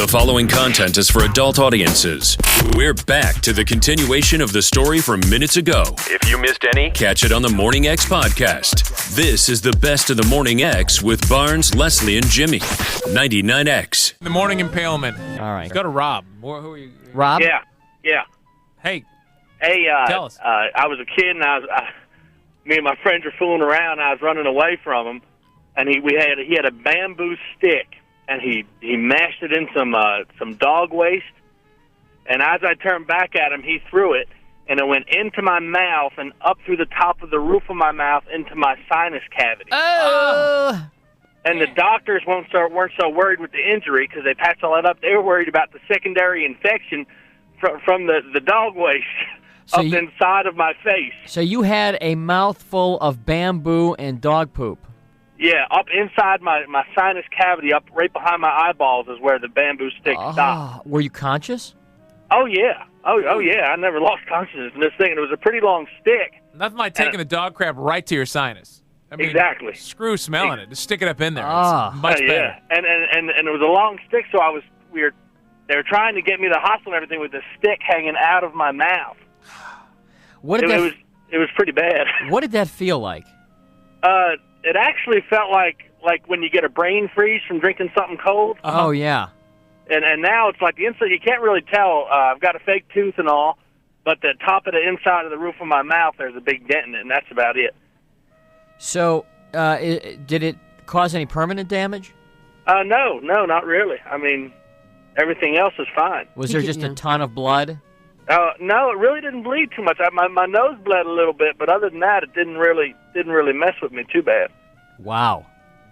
The following content is for adult audiences. We're back to the continuation of the story from minutes ago. If you missed any, catch it on the Morning X podcast. This is the best of the Morning X with Barnes, Leslie, and Jimmy. 99X. The Morning Impalement. All right. Let's go to Rob. Who are you? Rob? Yeah. Hey, Tell us. I was a kid, and me and my friends were fooling around. And I was running away from him, and he had a bamboo stick, and he mashed it in some dog waste. And as I turned back at him, he threw it, and it went into my mouth and up through the top of the roof of my mouth into my sinus cavity. Oh! And the doctors weren't so worried with the injury because they patched all that up. They were worried about the secondary infection from the dog waste inside of my face. So you had a mouthful of bamboo and dog poop. Yeah, up inside my sinus cavity, up right behind my eyeballs is where the bamboo stick stopped. Were you conscious? Oh, yeah. Oh, yeah. I never lost consciousness in this thing, and it was a pretty long stick. nothing like taking the dog crap right to your sinus. I mean, exactly. Screw smelling it. Just stick it up in there. Ah. It's much better. Yeah, and it was a long stick, so they were trying to get me to the hospital and everything with the stick hanging out of my mouth. It was pretty bad. What did that feel like? It actually felt like when you get a brain freeze from drinking something cold. Oh, yeah. And now it's like the inside. You can't really tell. I've got a fake tooth and all, but the top of the inside of the roof of my mouth, there's a big dent in it, and that's about it. So, did it cause any permanent damage? No, not really. I mean, everything else is fine. Was there just a ton of blood? No, it really didn't bleed too much. My nose bled a little bit, but other than that, it didn't really mess with me too bad. Wow.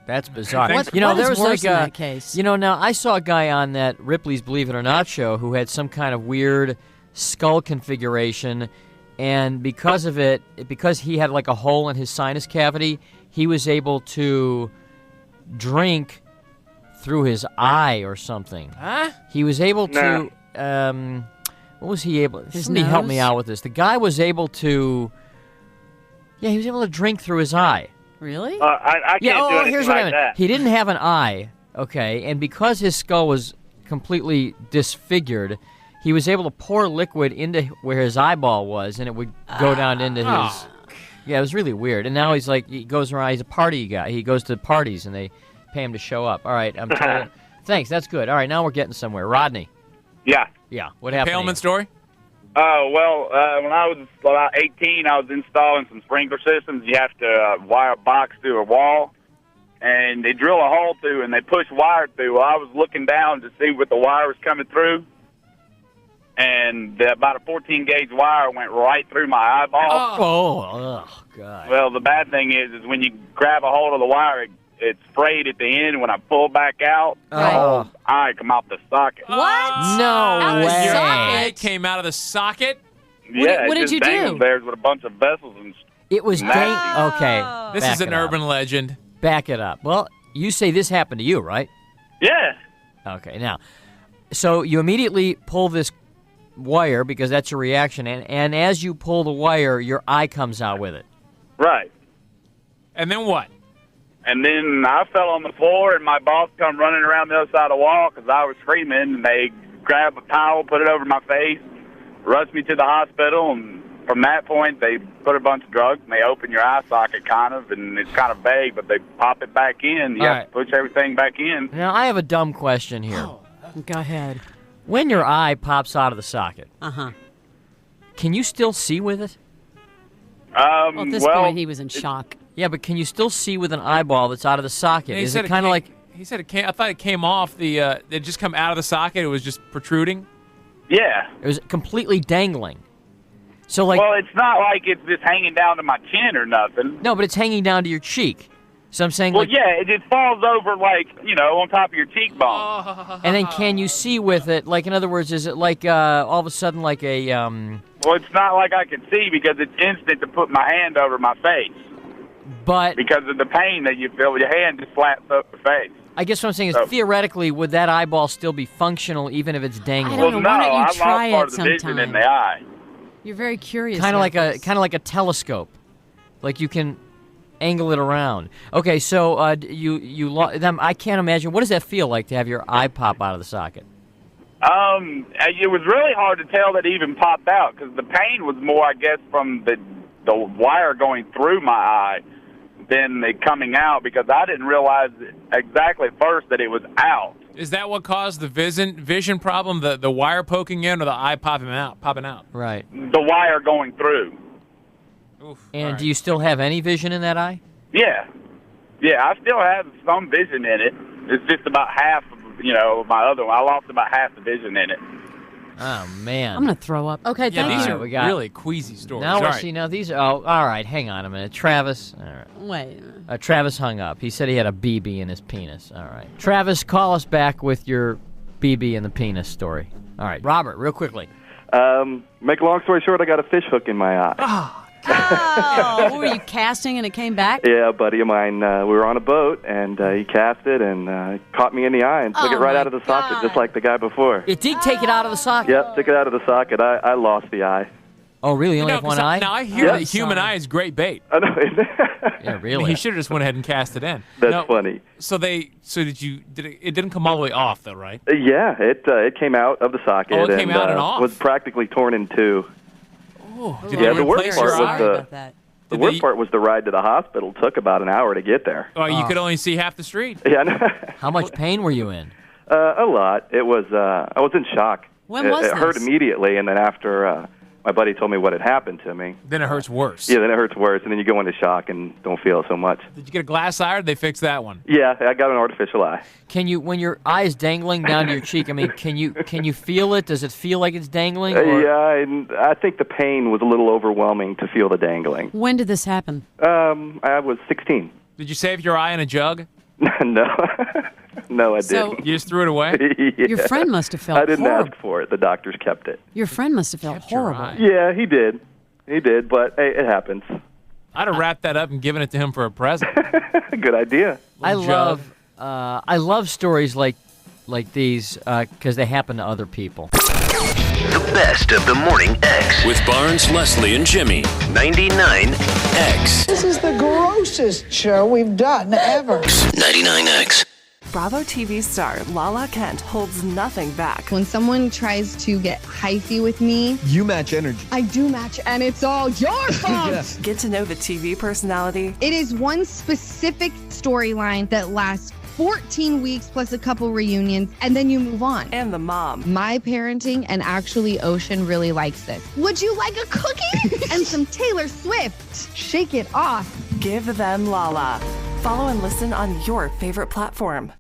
That's bizarre. What there was worse in that case? Now I saw a guy on that Ripley's Believe It or Not show who had some kind of weird skull configuration, and because of it, because he had like a hole in his sinus cavity, he was able to drink through his eye or something. Huh? He was able to. What was he able? Somebody help me out with this. The guy was able to. Yeah, he was able to drink through his eye. Really? I can't do anything here's what I like meant. that. He didn't have an eye, okay, and because his skull was completely disfigured, he was able to pour liquid into where his eyeball was, and it would go down into his. Yeah, it was really weird. And now he's like, he goes around. He's a party guy. He goes to parties, and they pay him to show up. All right, I'm told. Thanks, that's good. All right, now we're getting somewhere. Rodney. Yeah. What happened? Impalement story? When I was about 18, I was installing some sprinkler systems. You have to wire a box through a wall, and they drill a hole through, and they push wire through. Well, I was looking down to see what the wire was coming through, and about a 14-gauge wire went right through my eyeball. Oh, God. Well, the bad thing is when you grab a hold of the wire, it's frayed at the end. When I pull back out, the whole eye come out the socket. What? No Out of the way. socket? It came out of the socket? Yeah, what it did just you do? dangled there with a bunch of vessels and It was Nasty. Okay. This back is an it up. urban legend. Back it up. Well, you say this happened to you, right? yeah. Okay, now, so you immediately pull this wire because that's your reaction, and as you pull the wire, your eye comes out with it. Right. And then what? And then I fell on the floor, and my boss come running around the other side of the wall because I was screaming, and they grab a towel, put it over my face, rushed me to the hospital, and from that point, they put a bunch of drugs, and they open your eye socket kind of, and it's kind of vague, but they pop it back in. You have to push everything back in. Now, I have a dumb question here. Go ahead. When your eye pops out of the socket, Uh-huh. can you still see with it? Well, at this point, he was in shock. Yeah, but can you still see with an eyeball that's out of the socket? He Is said it kind of like... He said it came. I thought it came off the. It just come out of the socket. It was just protruding. Yeah. It was completely dangling. So, like... Well, it's not like it's just hanging down to my chin or nothing. No, but it's hanging down to your cheek. So I'm saying... Well, like, yeah, it just falls over, like, on top of your cheekbone. And then can you see with it? Like, in other words, is it like all of a sudden like a... Well, it's not like I can see because it's instant to put my hand over my face. But... Because of the pain that you feel, your hand just slaps up the face. I guess what I'm saying is, theoretically, would that eyeball still be functional even if it's dangling? I don't know. Well, Why no, don't you I try lost part it of the vision in sometime? the eye. You're very curious. Kind of about like this. a telescope, like you can angle it around. Okay, so I can't imagine. What does that feel like to have your eye pop out of the socket? It was really hard to tell that it even popped out because the pain was more, I guess, from the wire going through my eye than it coming out because I didn't realize exactly at first that it was out. Is that what caused the vision problem, the wire poking in or the eye popping out? Right. The wire going through. Oof. And All do you still have any vision in that eye? Yeah. Yeah, I still have some vision in it. It's just about half of, my other one. I lost about half the vision in it. Oh, man. I'm going to throw up. Okay, Yeah, thank these you. are We got- really queasy stories. Now All we're right. see. Now these. Oh, all right. Hang on a minute. Travis. All right. Wait. Travis hung up. He said he had a BB in his penis. All right. Travis, call us back with your BB in the penis story. All right. Robert, real quickly. Make a long story short, I got a fish hook in my eye. Oh, were you casting and it came back? Yeah, a buddy of mine, we were on a boat, and he cast it and caught me in the eye and took it right out of the socket, just like the guy before. It did take it out of the socket. Yep, took it out of the socket. I lost the eye. Oh, really? You only have one eye? Now I hear that human eye is great bait. I know. Yeah, I really. mean, he should have just went ahead and cast it in. That's funny. So it didn't come all the way off though, right? Yeah, it came out of the socket Oh, it came out and off. was practically torn in two. Oh, Yeah, the worst replace part your was eye? the worst part was the ride to the hospital. Took about an hour to get there. Oh, you could only see half the street. Yeah, I know. How much pain were you in? A lot. It was. I was in shock. When was it hurt this? immediately, and then after my buddy told me what had happened to me. Then it hurts worse. Yeah, then it hurts worse, and then you go into shock and don't feel it so much. Did you get a glass eye or did they fix that one? Yeah, I got an artificial eye. Can you, when your eye is dangling down to your cheek? I mean, can you feel it? Does it feel like it's dangling? Or? Yeah, and I think the pain was a little overwhelming to feel the dangling. When did this happen? I was 16. Did you save your eye in a jug? No, no, I So- didn't. You just threw it away? Yeah. Your friend must have felt I didn't horrible. ask for it. The doctors kept it. Your friend must have felt Kept your horrible. eye. Yeah, he did. He did, but hey, it happens. I'd have wrapped that up and given it to him for a present. Good idea. I Little love stories like these because they happen to other people. The best of the Morning X with Barnes, Leslie, and Jimmy. 99X. This is the grossest show we've done ever. 99X. Bravo TV star Lala Kent holds nothing back. When someone tries to get hyphy with me, You match energy. I do match, and it's all your fault. Get to know the TV personality It is one specific storyline that lasts 14 weeks plus a couple reunions, and then you move on. and the mom. My parenting, and actually Ocean really likes this. Would you like a cookie? And some Taylor Swift. Shake it off. Give them Lala. Follow and listen on your favorite platform.